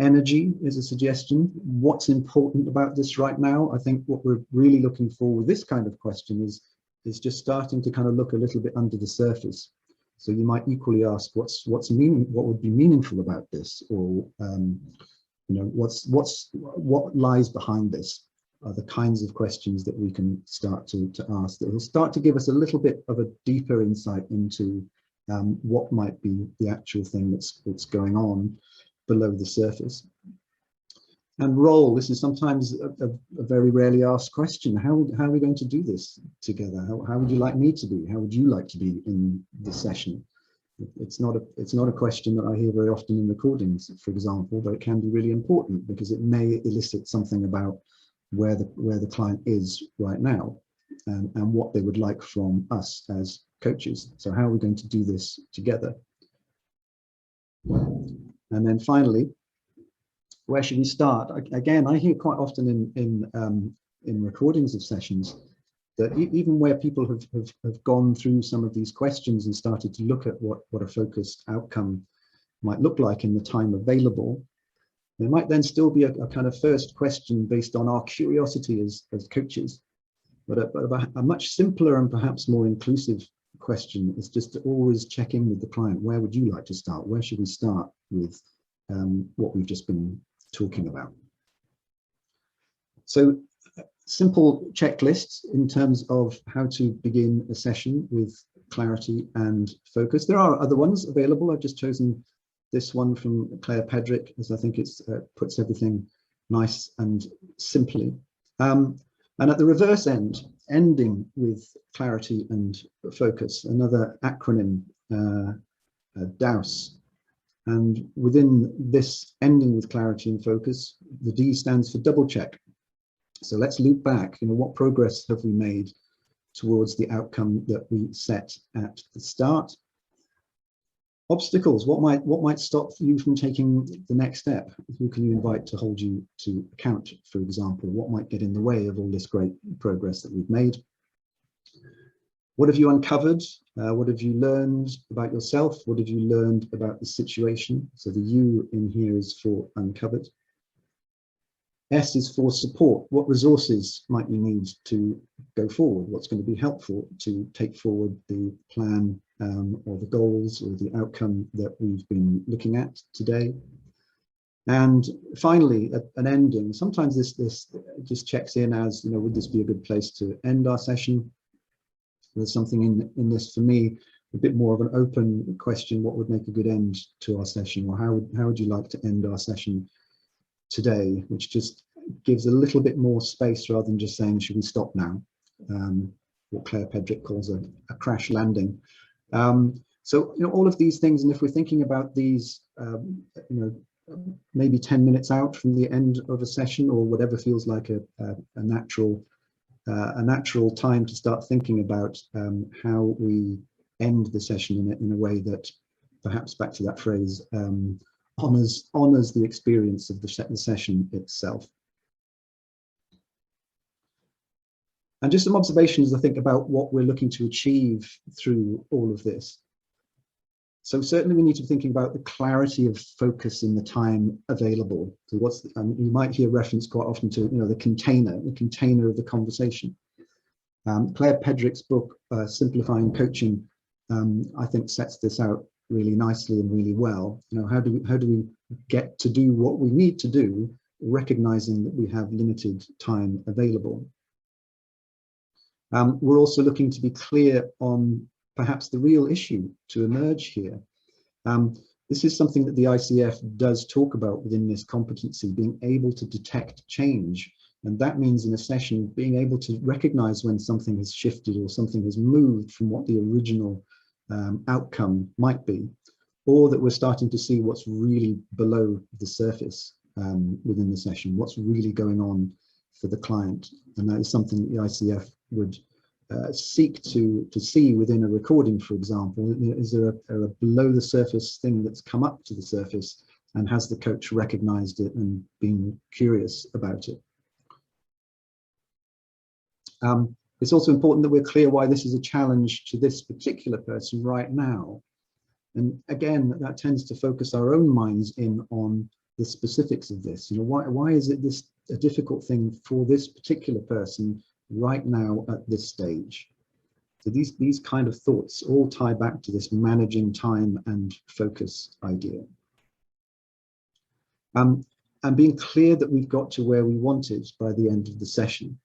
Speaker 1: Energy is a suggestion. What's important about this right now? I think what we're really looking for with this kind of question is just starting to kind of look a little bit under the surface. So you might equally ask, what would be meaningful about this, or you know, what lies behind this? Are the kinds of questions that we can start to ask that will start to give us a little bit of a deeper insight into what might be the actual thing that's going on below the surface. And role, this is sometimes a very rarely asked question. How are we going to do this together? How would you like me to be? How would you like to be in the session? It's not a question that I hear very often in recordings, for example, but it can be really important because it may elicit something about where the client is right now and what they would like from us as coaches. So how are we going to do this together? And then finally, where should we start? Again, I hear quite often in recordings of sessions that even where people have gone through some of these questions and started to look at what a focused outcome might look like in the time available, there might then still be a kind of first question based on our curiosity as coaches. But a much simpler and perhaps more inclusive question is just to always check in with the client. Where would you like to start? Where should we start with what we've just been talking about? So simple checklists in terms of how to begin a session with clarity and focus. There are other ones available. I've just chosen this one from Claire Pedrick, as I think it puts everything nice and simply. And at the reverse end, ending with clarity and focus, another acronym, DOUSE. And within this ending with clarity and focus, the D stands for double check. So let's loop back, what progress have we made towards the outcome that we set at the start. Obstacles, what might stop you from taking the next step? Who can you invite to hold you to account, for example? What might get in the way of all this great progress that we've made? What have you uncovered? What have you learned about yourself? What have you learned about the situation? So the U in here is for uncovered. S is for support. What resources might you need to go forward? What's going to be helpful to take forward the plan or the goals or the outcome that we've been looking at today? And finally, an ending. Sometimes this just checks in as, would this be a good place to end our session? There's something in this for me, a bit more of an open question. What would make a good end to our session? Or how would you like to end our session today? Which just gives a little bit more space rather than just saying, should we stop now? What Claire Pedrick calls a crash landing. So, all of these things, and if we're thinking about these, maybe 10 minutes out from the end of a session or whatever feels like a natural time to start thinking about how we end the session in a way that, perhaps back to that phrase, honors the experience of the session itself. And just some observations, I think, about what we're looking to achieve through all of this. So certainly we need to be thinking about the clarity of focus in the time available. So you might hear reference quite often to, the container of the conversation. Claire Pedrick's book, Simplifying Coaching, I think sets this out really nicely and really well. How do we get to do what we need to do, recognizing that we have limited time available? We're also looking to be clear on perhaps the real issue to emerge here. This is something that the ICF does talk about within this competency, being able to detect change. And that means in a session, being able to recognize when something has shifted or something has moved from what the original outcome might be, or that we're starting to see what's really below the surface within the session, what's really going on for the client. And that is something that the ICF would seek to see within a recording, for example. Is there a below the surface thing that's come up to the surface, and has the coach recognized it and been curious about it? It's also important that we're clear why this is a challenge to this particular person right now. And again, that tends to focus our own minds in on the specifics of this. Why is it a difficult thing for this particular person right now at this stage? So these kind of thoughts all tie back to this managing time and focus idea. And being clear that we've got to where we wanted by the end of the session.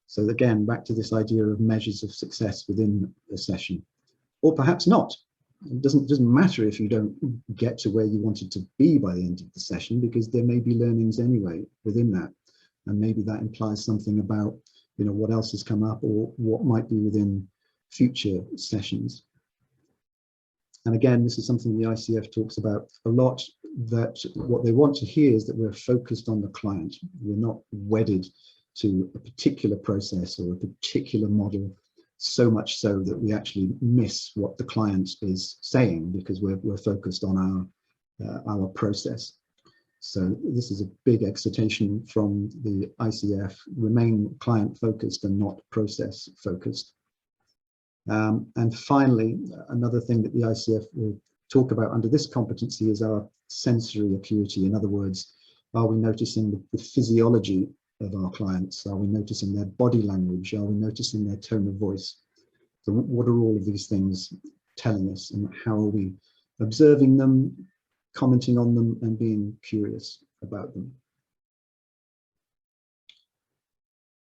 Speaker 1: So again, back to this idea of measures of success within a session, or perhaps not. It doesn't matter if you don't get to where you wanted to be by the end of the session, because there may be learnings anyway within that. And maybe that implies something about, what else has come up or what might be within future sessions. And again, this is something the ICF talks about a lot, that what they want to hear is that we're focused on the client. We're not wedded to a particular process or a particular model, so much so that we actually miss what the client is saying because we're focused on our process. So this is a big exhortation from the ICF: remain client focused and not process focused. And finally, another thing that the ICF will talk about under this competency is our sensory acuity. In other words, are we noticing the physiology of our clients? Are we noticing their body language? Are we noticing their tone of voice? So what are all of these things telling us, and how are we observing them, commenting on them, and being curious about them?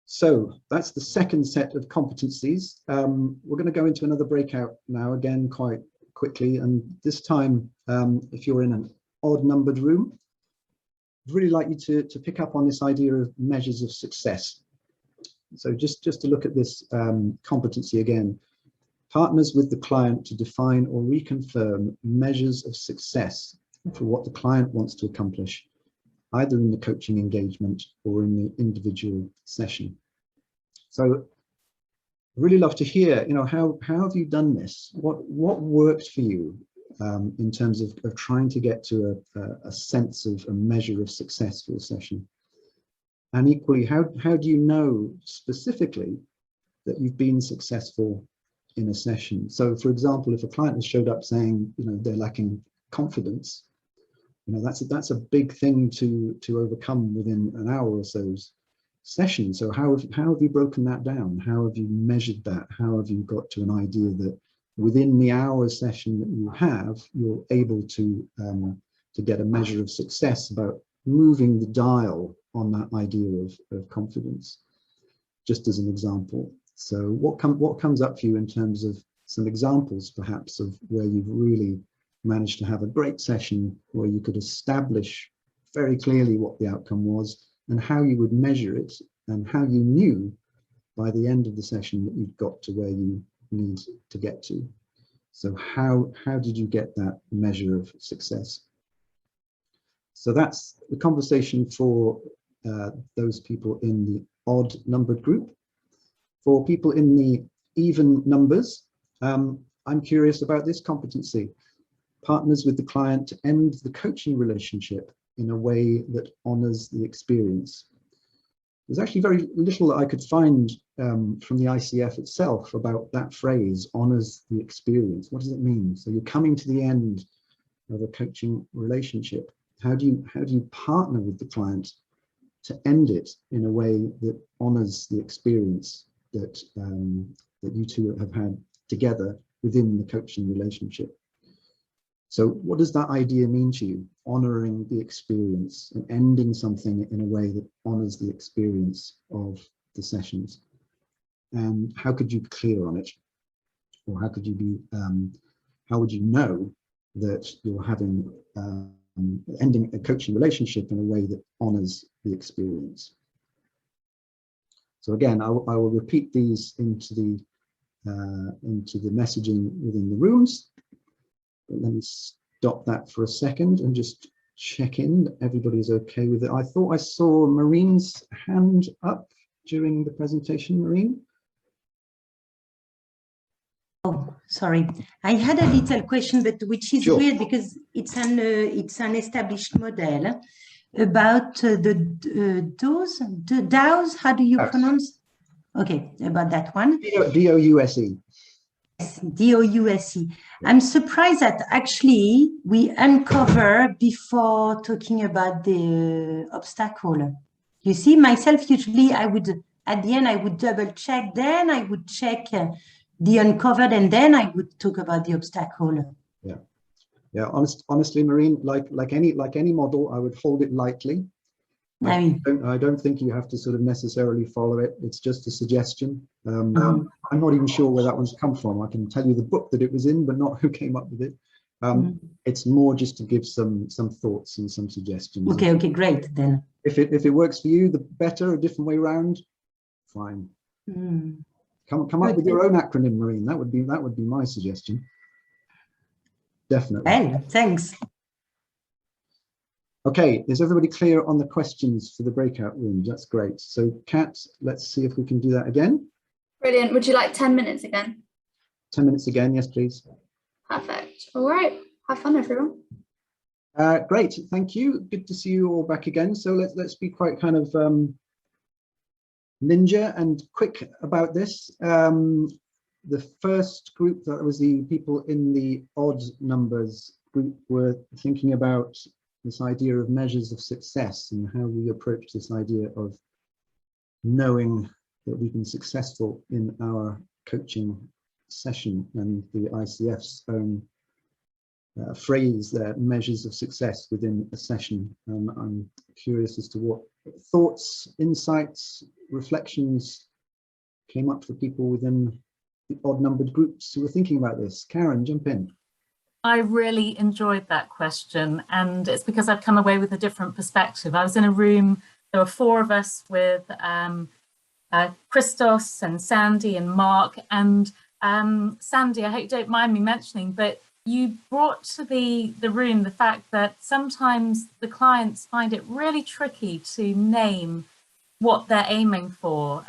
Speaker 1: So that's the second set of competencies. We're going to go into another breakout now, again quite quickly, and this time if you're in an odd numbered room, I'd really like you to pick up on this idea of measures of success. So just to look at this competency again: partners with the client to define or reconfirm measures of success for what the client wants to accomplish, either in the coaching engagement or in the individual session. So really love to hear, how have you done this? What worked for you in terms of trying to get to a sense of a measure of success for a session? And equally, how do you know specifically that you've been successful in a session? So, for example, if a client has showed up saying, they're lacking confidence, that's a big thing to overcome within an hour or so's session. So how have you broken that down? How have you measured that? How have you got to an idea that within the hour session that you have, you're able to get a measure of success about moving the dial on that idea of confidence, just as an example. So what comes up for you in terms of some examples, perhaps, of where you've really managed to have a great session where you could establish very clearly what the outcome was and how you would measure it, and how you knew by the end of the session that you'd got to where you need to get to? So how did you get that measure of success? So that's the conversation for those people in the odd numbered group. For people in the even numbers, I'm curious about this competency. Partners with the client to end the coaching relationship in a way that honors the experience. There's actually very little that I could find from the ICF itself about that phrase, honors the experience. What does it mean? So you're coming to the end of a coaching relationship. How do you partner with the client to end it in a way that honors the experience that you two have had together within the coaching relationship? So what does that idea mean to you? Honoring the experience and ending something in a way that honors the experience of the sessions. And how could you be clear on it? Or how could you be, how would you know that you're having, ending a coaching relationship in a way that honors the experience? So again, I will repeat these into the messaging within the rooms. But let me stop that for a second and just check in that everybody's okay with it. I thought I saw Maureen's hand up during the presentation. Maureen?
Speaker 4: Oh, sorry. I had a little question, but which is
Speaker 1: Sure.
Speaker 4: weird because it's an established model about the DAOs. How do you pronounce? Okay, about that one.
Speaker 1: D-O-U-S-E.
Speaker 4: Yes, D-O-U-S-E. I'm surprised that actually we uncover before talking about the obstacle. You see, myself, usually I would, at the end, I would double check, then I would check the uncovered, and then I would talk about the obstacle.
Speaker 1: Yeah. Honestly, Maureen, like any model, I would hold it lightly. I don't think you have to sort of necessarily follow it. It's just a suggestion. I'm not even sure where that one's come from. I can tell you the book that it was in, but not who came up with it. It's more just to give some thoughts and some suggestions.
Speaker 4: Okay, great then.
Speaker 1: If it works for you, the better. A different way around, fine. Come up with your own acronym, Maureen. That would be my suggestion. Definitely.
Speaker 4: Well, thanks.
Speaker 1: Okay, is everybody clear on the questions for the breakout rooms? That's great. So Kat, let's see if we can do that again.
Speaker 3: Brilliant. Would you like 10 minutes again?
Speaker 1: 10 minutes again, yes, please. Perfect.
Speaker 3: All right. Have fun, everyone.
Speaker 1: Great, thank you. Good to see you all back again. So let's be quite kind of ninja and quick about this. The first group, that was the people in the odd numbers group, were thinking about this idea of measures of success and how we approach this idea of knowing that we've been successful in our coaching session, and the ICF's own phrase there, measures of success within a session. I'm curious as to what thoughts, insights, reflections came up for people within the odd numbered groups who were thinking about this. Karen, jump in.
Speaker 8: I really enjoyed that question, and it's because I've come away with a different perspective. I was in a room, there were 4 of us with Christos and Sandy and Mark, and Sandy, I hope you don't mind me mentioning, but you brought to the room the fact that sometimes the clients find it really tricky to name what they're aiming for.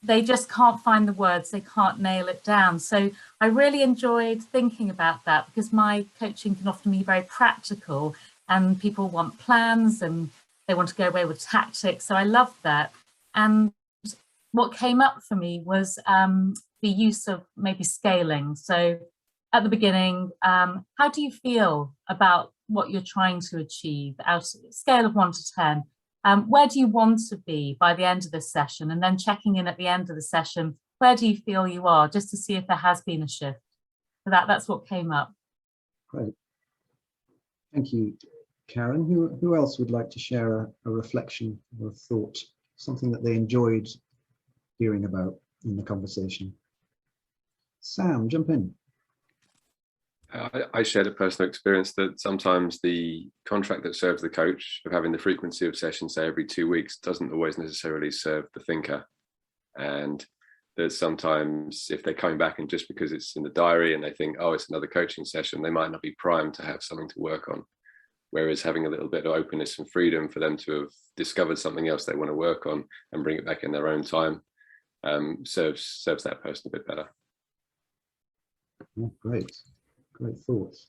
Speaker 8: they just can't find the words, they can't nail it down. So I really enjoyed thinking about that, because my coaching can often be very practical and people want plans and they want to go away with tactics. So I loved that. And what came up for me was the use of maybe scaling. So at the beginning, how do you feel about what you're trying to achieve? Out of a scale of 1 to 10, where do you want to be by the end of this session? And then checking in at the end of the session, where do you feel you are, just to see if there has been a shift. So that's what came up.
Speaker 1: Great. Thank you, Karen. Who else would like to share a reflection or a thought, something that they enjoyed hearing about in the conversation? Sam, jump in.
Speaker 11: I shared a personal experience that sometimes the contract that serves the coach of having the frequency of sessions, say every 2 weeks, doesn't always necessarily serve the thinker. And there's sometimes, if they're coming back and just because it's in the diary and they think, oh, it's another coaching session, they might not be primed to have something to work on. Whereas having a little bit of openness and freedom for them to have discovered something else they want to work on and bring it back in their own time serves that person a bit better.
Speaker 1: Oh, great thoughts.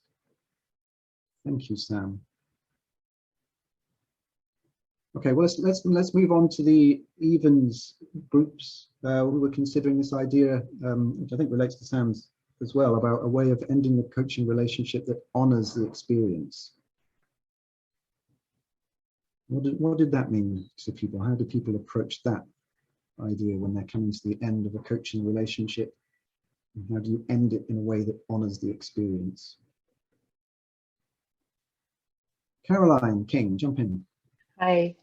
Speaker 1: Thank you, Sam. Okay, well, let's move on to the evens groups. We were considering this idea, which I think relates to Sam's as well, about a way of ending the coaching relationship that honors the experience. What did that mean to people? How do people approach that idea when they're coming to the end of a coaching relationship? And how do you end it in a way that honors the experience? Caroline King, jump in.
Speaker 12: Hi.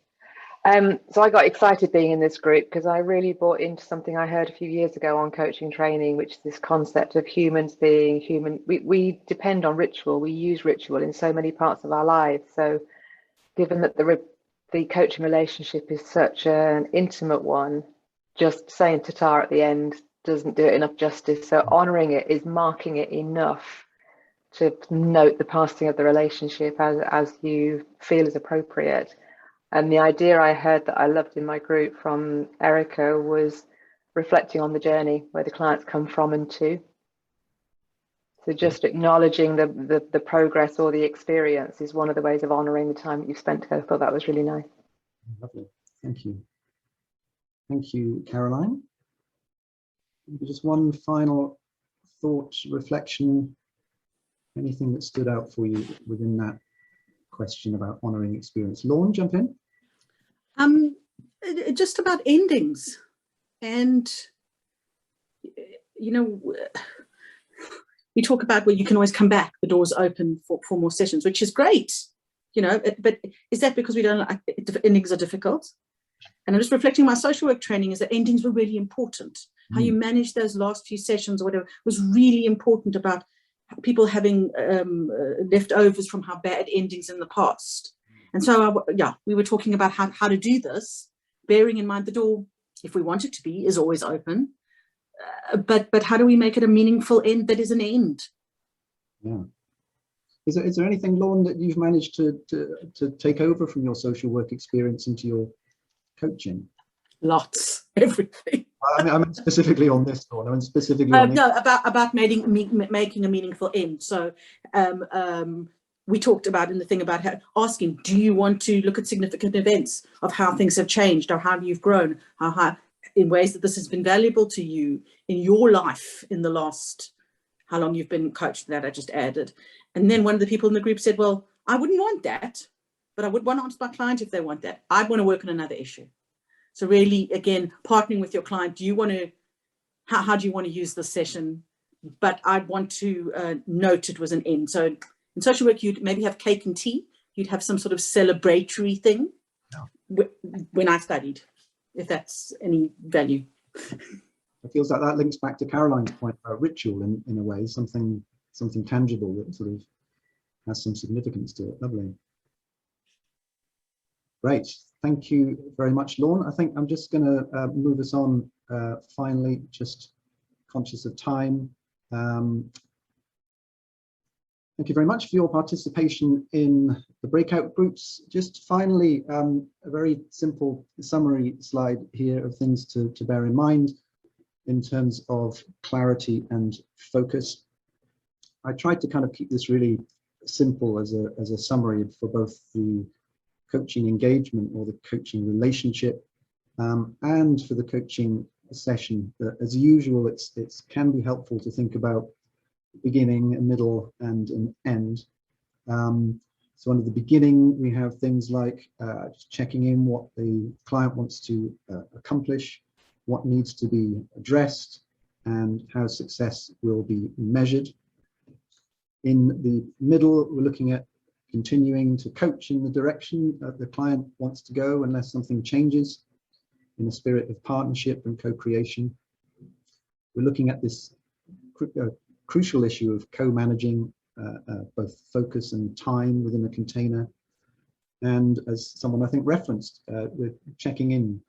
Speaker 12: So I got excited being in this group because I really bought into something I heard a few years ago on coaching training, which is this concept of humans being human. We depend on ritual. We use ritual in so many parts of our lives. So given that the coaching relationship is such an intimate one, just saying ta-ta at the end doesn't do it enough justice. So honoring it is marking it enough to note the passing of the relationship as you feel is appropriate. And the idea I heard that I loved in my group from Erica was reflecting on the journey, where the clients come from and to. So just acknowledging the progress or the experience is one of the ways of honoring the time that you've spent together. I thought that was really nice.
Speaker 1: Lovely, thank you. Thank you, Caroline. Just one final thought, reflection, anything that stood out for you within that question about honoring experience. Lauren, jump in.
Speaker 13: Just about endings, and you know, we talk about, well, you can always come back, the door's open for more sessions, which is great, you know, but is that because we don't like endings are difficult? And I'm just reflecting on my social work training is that endings were really important. How you manage those last few sessions or whatever was really important, about people having leftovers from how bad endings in the past. And so, yeah, we were talking about how to do this, bearing in mind the door, if we want it to be, is always open. But how do we make it a meaningful end that is an end?
Speaker 1: Yeah. Is there anything, Lauren, that you've managed to take over from your social work experience into your coaching?
Speaker 13: Lots, everything.
Speaker 1: I mean specifically on this, Lauren. I mean specifically on
Speaker 13: no, about making a meaningful end. So we talked about in the thing about asking, do you want to look at significant events of how things have changed or how you've grown, how in ways that this has been valuable to you in your life in the last, how long you've been coached, that I just added. And then one of the people in the group said, well, I wouldn't want that, but I would want to ask my client if they want that. I'd want to work on another issue. So really, again, partnering with your client, do you want to, how do you want to use this session? But I'd want to note it was an end. So in social work, you'd maybe have cake and tea. You'd have some sort of celebratory thing. When I studied, if that's any value.
Speaker 1: It feels like that links back to Caroline's point about ritual in a way, something tangible that sort of has some significance to it. Lovely. Great. Thank you very much, Lauren. I think I'm just going to move us on finally, just conscious of time. Thank you very much for your participation in the breakout groups. Just finally, a very simple summary slide here of things to bear in mind in terms of clarity and focus. I tried to kind of keep this really simple as a summary for both the coaching engagement or the coaching relationship and for the coaching session. But as usual, it can be helpful to think about beginning, a middle, and an end. So under the beginning, we have things like just checking in what the client wants to accomplish, what needs to be addressed, and how success will be measured. In the middle, we're looking at continuing to coach in the direction that the client wants to go unless something changes in a spirit of partnership and co-creation. We're looking at this crucial issue of co-managing both focus and time within a container. And as someone I think referenced, we're checking in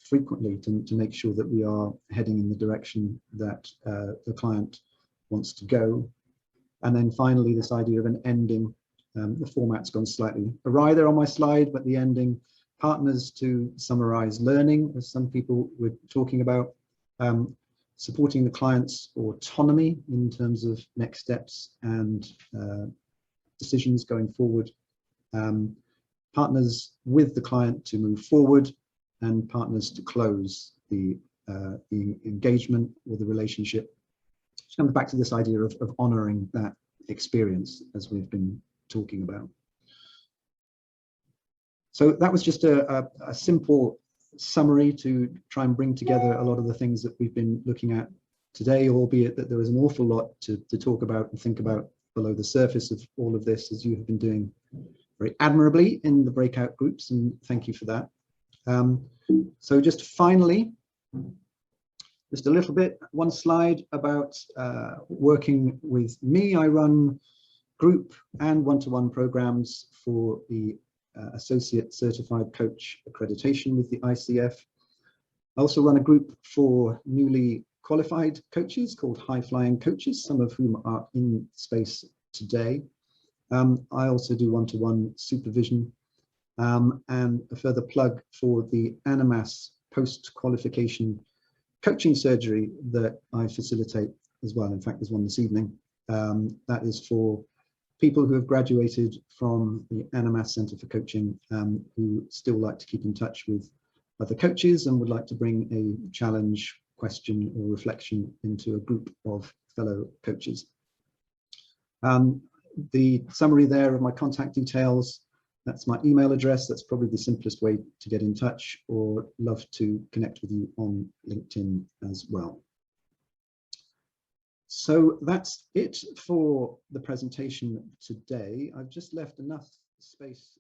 Speaker 1: frequently to make sure that we are heading in the direction that the client wants to go. And then finally, this idea of an ending. The format's gone slightly awry there on my slide, but the ending, partners to summarize learning, as some people were talking about, supporting the client's autonomy in terms of next steps and decisions going forward, partners with the client to move forward, and partners to close the engagement or the relationship. Which comes back to this idea of honoring that experience as we've been talking about. So that was just a simple summary to try and bring together a lot of the things that we've been looking at today, albeit that there is an awful lot to talk about and think about below the surface of all of this, as you have been doing very admirably in the breakout groups, and thank you for that. So just finally, just a little bit, one slide about working with me. I run group and one-to-one programs for the Associate Certified Coach Accreditation with the ICF. I also run a group for newly qualified coaches called High Flying Coaches, some of whom are in space today. I also do one-to-one supervision, and a further plug for the Animas post-qualification coaching surgery that I facilitate as well. In fact, there's one this evening. That is for people who have graduated from the Animas Center for Coaching, who still like to keep in touch with other coaches and would like to bring a challenge, question, or reflection into a group of fellow coaches. The summary there of my contact details, that's my email address. That's probably the simplest way to get in touch, or love to connect with you on LinkedIn as well. So that's it for the presentation today. I've just left enough space